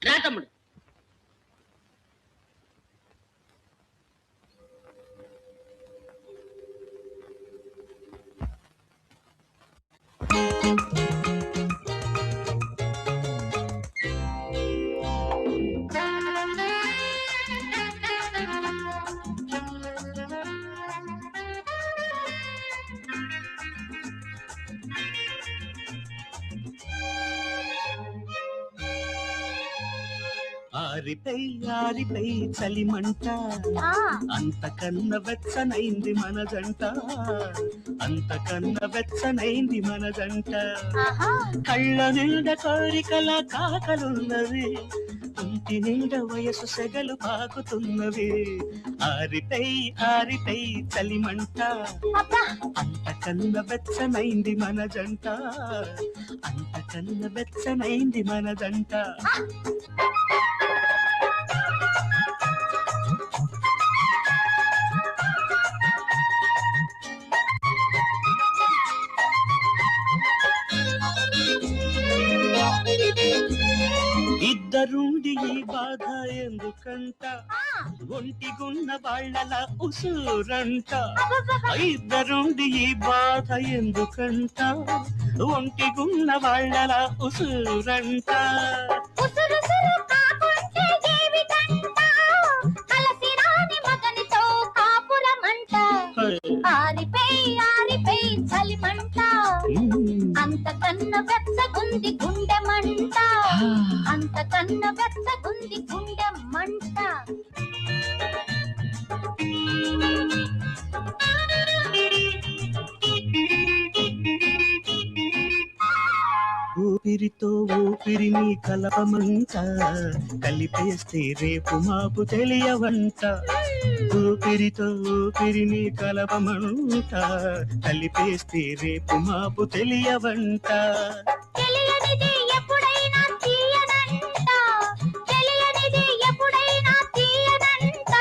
రా తమ్ముడు. ఆరిపై ఆరిపై చలిమంట, అంతకన్న వెచ్చనైంది మన జంట, అంతకన్న వెచ్చనైంది మన జంట. కళ్ళ నిండ కోరికల కాకలున్నవి, ఇంటి నిండ వయసు సెగలు పాకుతున్నవి. ఆరిపై ఆరిపై చలిమంట, అంతకన్న వెచ్చనైంది మన జంట, అంతకన్న వెచ్చనైంది మన జంట. ఇద్దరుండి ఈ బాధ ఎందుకంట, ఒంటిగున్న వాళ్ళ ఉసురంట. ఇద్దరుండి ఈ బాధ ఎందుకంట, ఒంటిగున్న వాళ్ళ ఉసురంట. అంతకన్న వెచ్చగుంది గుండె మంట, అంతకన్న వెచ్చగుంది గుండె మంట. ఊపిరితో ఊపిరిని కలపమంట, కలిపేస్తే రేపు మాపు తెలియవంట. ఊపిరితో ఊపిరిని కలపమంట, కలిపేస్తే రేపు మాపు తెలియవంట. తెలియనిది ఎప్పుడైనా తీయనంట, తెలియనిది ఎప్పుడైనా తీయనంట,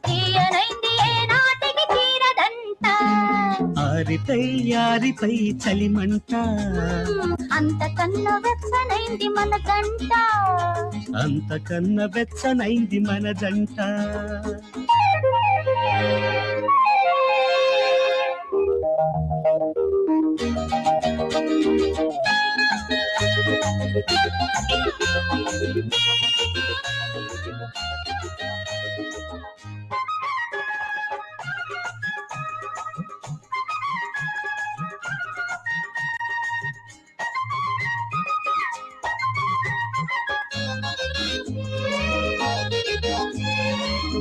తీయనైంది ఏనాటికి తీరదంట. ఆరిపై ఆరిపై చలిమంట, అంతకన్నా వెచ్చనైంది మన జంట, అంతకన్న వెచ్చనైంది మన జంట.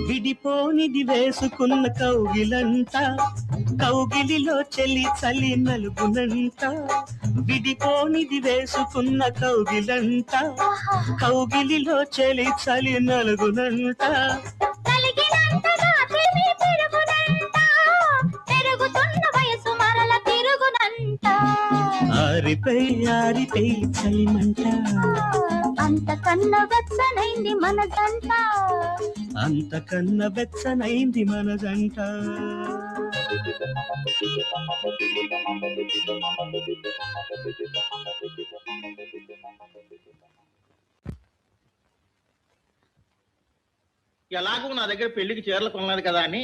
విడిపోనిది వేసుకున్న కౌగిలంట, కౌగిలిలో చెలి చలి నలుగునంట. విడిపోనిది వేసుకున్న కౌగిలంట, కౌగిలిలో చెలి చలి నలుగునంట. ఆరిపై ఆరిపై చలిమంట, అంతకన్నా వెచ్చనైంది మన జంట, అంతకన్న వెచ్చనైంది మన జంట. ఎలాగో నా దగ్గర పెళ్లికి చీరలు కొనలేదు కదా అని